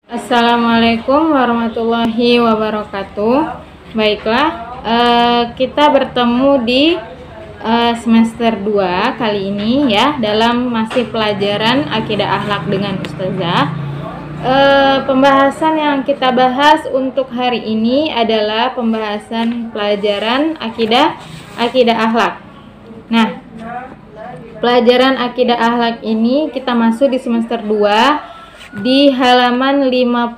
Assalamualaikum warahmatullahi wabarakatuh. Baiklah, kita bertemu di semester 2 kali ini ya, dalam masih pelajaran akidah akhlak dengan Ustazah. Pembahasan yang kita bahas untuk hari ini adalah pembahasan pelajaran akidah akhlak. Nah, pelajaran akidah akhlak ini kita masuk di semester 2 di halaman 55.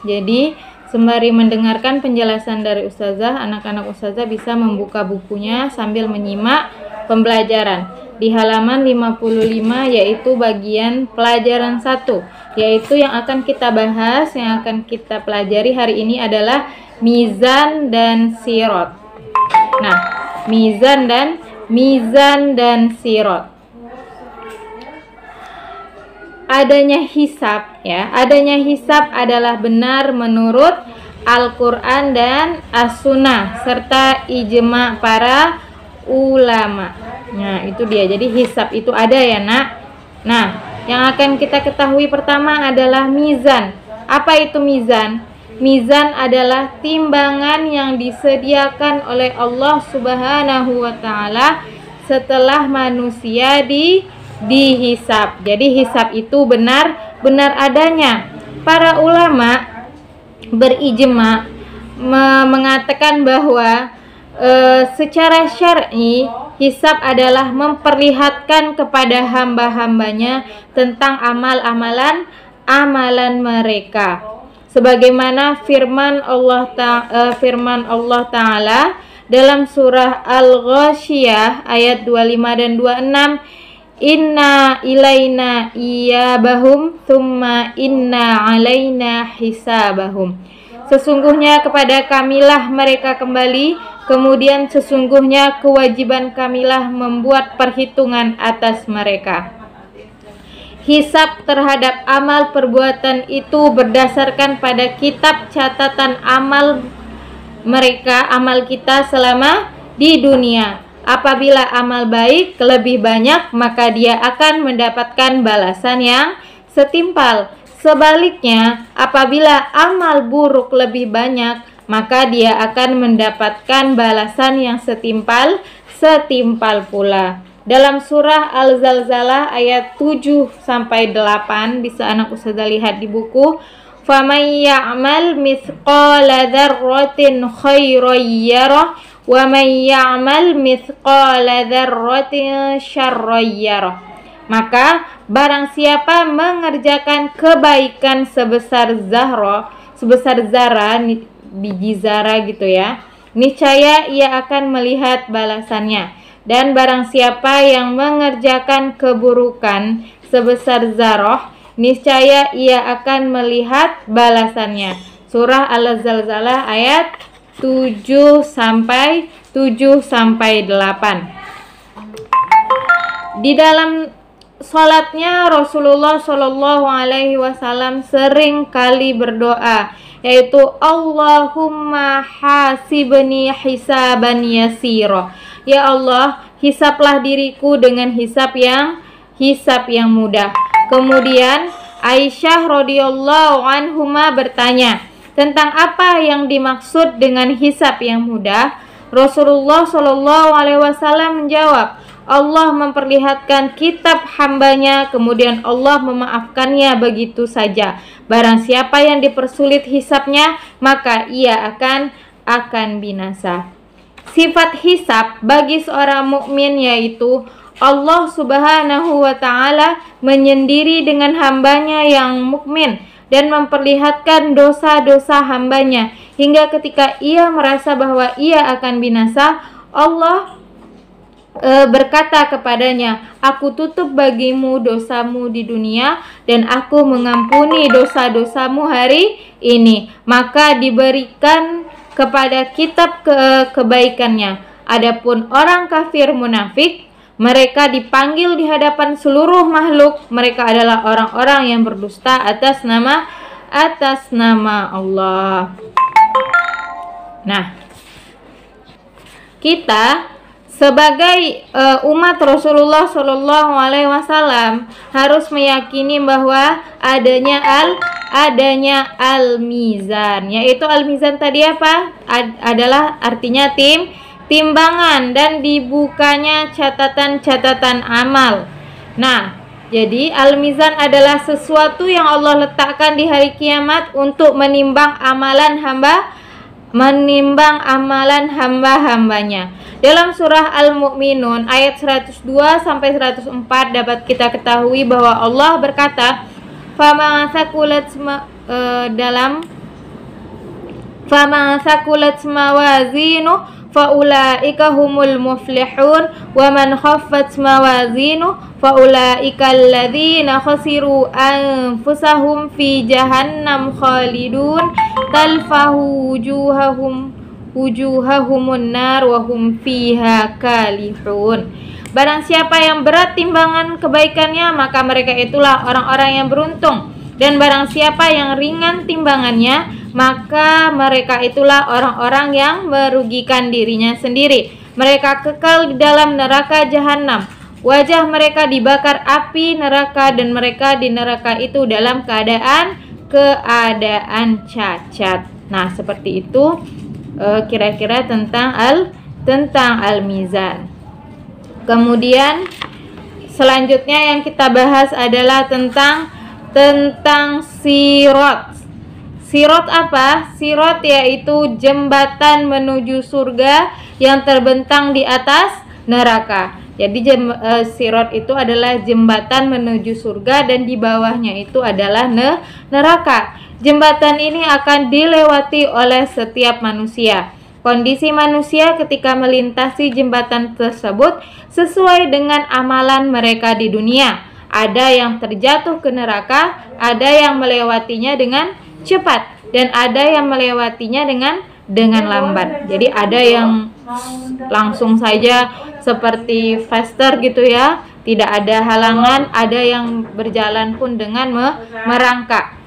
Jadi sembari mendengarkan penjelasan dari Ustazah, anak-anak Ustazah bisa membuka bukunya sambil menyimak pembelajaran. Di halaman 55 yaitu bagian pelajaran 1, yaitu yang akan kita bahas, yang akan kita pelajari hari ini adalah mizan dan sirot. Nah, mizan dan sirot. Adanya hisab ya, adanya hisab adalah benar menurut Al-Quran dan As-Sunnah serta ijma para ulama. Nah, itu dia. Jadi hisab itu ada ya, Nak. Nah, yang akan kita ketahui pertama adalah mizan. Apa itu mizan? Mizan adalah timbangan yang disediakan oleh Allah Subhanahu wa taala setelah manusia dihisab. Jadi hisab itu benar adanya. Para ulama berijma mengatakan bahwa secara syar'i hisab adalah memperlihatkan kepada hamba-hambanya tentang amalan mereka. Sebagaimana firman Allah Ta'ala dalam surah Al-Ghasyiyah ayat 25 dan 26, Inna ilaina iyabahum thumma inna alaina hisabahum. Sesungguhnya kepada kamilah mereka kembali, kemudian sesungguhnya kewajiban kamilah membuat perhitungan atas mereka. Hisab terhadap amal perbuatan itu berdasarkan pada kitab catatan amal mereka, amal kita selama di dunia. Apabila amal baik lebih banyak, maka dia akan mendapatkan balasan yang setimpal. Sebaliknya, apabila amal buruk lebih banyak, maka dia akan mendapatkan balasan yang setimpal pula. Dalam surah Al-Zalzalah ayat 7-8, bisa anak Ustazah lihat di buku. Faman ya'mal mithqala dzarratin khairan yarah wa man ya'mal mithqala dzarratin syarran yarah. Maka barang siapa mengerjakan kebaikan sebesar zarah, biji zarah gitu ya, niscaya ia akan melihat balasannya. Dan barang siapa yang mengerjakan keburukan sebesar zarah, niscaya ia akan melihat balasannya. Surah Al-Zalzalah ayat 7-8. Di dalam sholatnya Rasulullah Shallallahu Alaihi Wasallam sering kali berdoa, yaitu Allahumma hasibni hisaban yasira. Ya Allah, hisablah diriku dengan hisab yang mudah. Kemudian Aisyah radhiyallahu anhuma bertanya tentang apa yang dimaksud dengan hisab yang mudah. Rasulullah Shallallahu Alaihi Wasallam menjawab, Allah memperlihatkan kitab hambanya, kemudian Allah memaafkannya begitu saja. Barang siapa yang dipersulit hisabnya, maka ia akan binasa. Sifat hisab bagi seorang mukmin yaitu Allah Subhanahu wa ta'ala menyendiri dengan hambanya yang mukmin dan memperlihatkan dosa-dosa hambanya hingga ketika ia merasa bahwa ia akan binasa, Allah berkata kepadanya, aku tutup bagimu dosamu di dunia dan aku mengampuni dosa-dosamu hari ini. Maka diberikan kepada kitab kebaikannya. Adapun orang kafir munafik, mereka dipanggil di hadapan seluruh makhluk. Mereka adalah orang-orang yang berdusta atas nama Allah. Nah, kita sebagai umat Rasulullah Shallallahu Alaihi Wasallam harus meyakini bahwa adanya adanya al-mizan, yaitu al-mizan tadi apa? Adalah artinya timbangan dan dibukanya catatan-catatan amal. Nah, jadi al-mizan adalah sesuatu yang Allah letakkan di hari kiamat untuk menimbang amalan hamba-hambanya. Dalam surah Al-Mu'minun ayat 102 sampai 104 dapat kita ketahui bahwa Allah berkata, Fama sakulat mawazinu faulaika humul muflihun wa man khaffat mawazinu faulaika alladzina khasiru anfusahum fi jahannam khalidun talfahu wujuhahumun nar wa hum fiha kalihun. Barang siapa yang berat timbangan kebaikannya, maka mereka itulah orang-orang yang beruntung. Dan barang siapa yang ringan timbangannya, maka mereka itulah orang-orang yang merugikan dirinya sendiri. Mereka kekal di dalam neraka jahanam. Wajah mereka dibakar api neraka dan mereka di neraka itu dalam keadaan cacat. Nah, seperti itu kira-kira tentang al-mizan. Kemudian selanjutnya yang kita bahas adalah tentang sirat. Sirat apa? Sirat yaitu jembatan menuju surga yang terbentang di atas neraka. Jadi sirat itu adalah jembatan menuju surga dan di bawahnya itu adalah neraka. Jembatan ini akan dilewati oleh setiap manusia. Kondisi manusia ketika melintasi jembatan tersebut sesuai dengan amalan mereka di dunia. Ada yang terjatuh ke neraka, ada yang melewatinya dengan cepat, dan ada yang melewatinya dengan lambat. Jadi ada yang langsung saja seperti faster gitu ya, tidak ada halangan, ada yang berjalan pun dengan merangkak.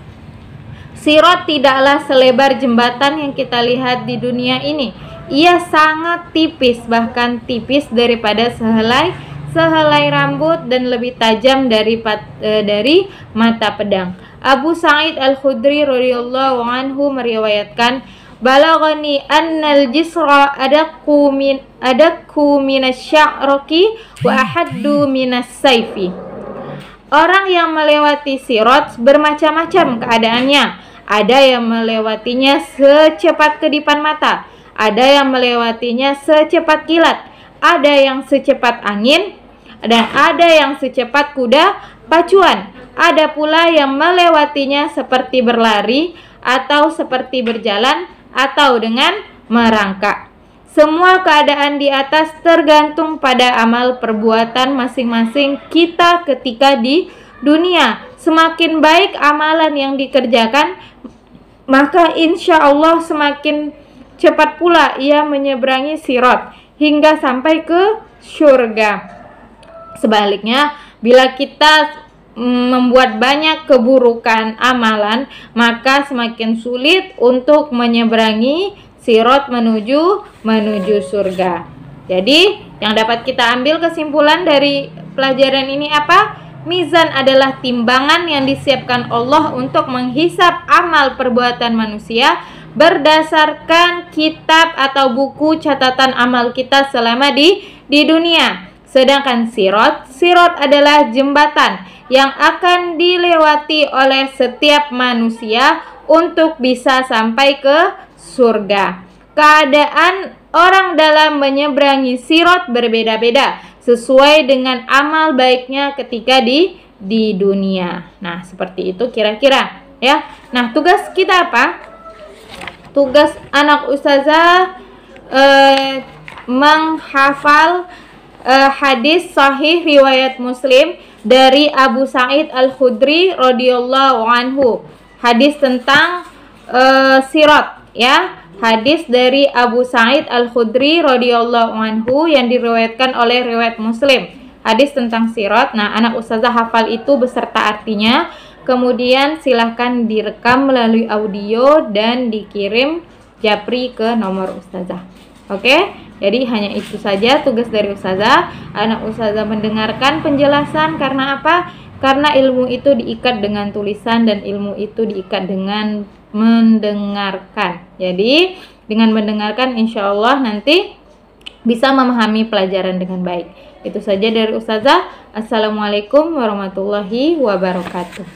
Sirat tidaklah selebar jembatan yang kita lihat di dunia ini. Ia sangat tipis, bahkan tipis daripada sehelai rambut dan lebih tajam dari mata pedang. Abu Sa'id Al-Khudri radhiyallahu anhu meriwayatkan, "Balaghani annal jisra adaqu minasy-sya'raki wa ahaddu minas-saifi." Orang yang melewati sirat bermacam-macam keadaannya. Ada yang melewatinya secepat kedipan mata, ada yang melewatinya secepat kilat, ada yang secepat angin, dan ada yang secepat kuda pacuan. Ada pula yang melewatinya seperti berlari, atau seperti berjalan, atau dengan merangkak. Semua keadaan di atas tergantung pada amal perbuatan masing-masing kita ketika di dunia. Semakin baik amalan yang dikerjakan, maka insya Allah semakin cepat pula ia menyeberangi sirat hingga sampai ke surga. Sebaliknya, bila kita membuat banyak keburukan amalan, maka semakin sulit untuk menyeberangi sirat menuju surga. Jadi, yang dapat kita ambil kesimpulan dari pelajaran ini apa? Mizan adalah timbangan yang disiapkan Allah untuk menghisap amal perbuatan manusia berdasarkan kitab atau buku catatan amal kita selama di dunia. Sedangkan sirat adalah jembatan yang akan dilewati oleh setiap manusia untuk bisa sampai ke surga. Keadaan orang dalam menyeberangi sirat berbeda-beda sesuai dengan amal baiknya ketika di dunia. Nah, seperti itu kira-kira ya. Nah, tugas kita apa? Tugas anak ustazah menghafal hadis sahih riwayat Muslim dari Abu Sa'id Al-Khudri radhiyallahu anhu. Hadis tentang sirat ya. Hadis dari Abu Sa'id Al-Khudri radhiyallahu anhu yang diriwayatkan oleh riwayat Muslim. Hadis tentang sirat. Nah, anak ustazah hafal itu beserta artinya. Kemudian silahkan direkam melalui audio dan dikirim japri ke nomor ustazah. Oke? Jadi hanya itu saja tugas dari ustazah. Anak ustazah mendengarkan penjelasan. Karena apa? Karena ilmu itu diikat dengan tulisan dan ilmu itu diikat dengan mendengarkan. Jadi dengan mendengarkan insya Allah nanti bisa memahami pelajaran dengan baik. Itu saja dari ustazah. Assalamualaikum warahmatullahi wabarakatuh.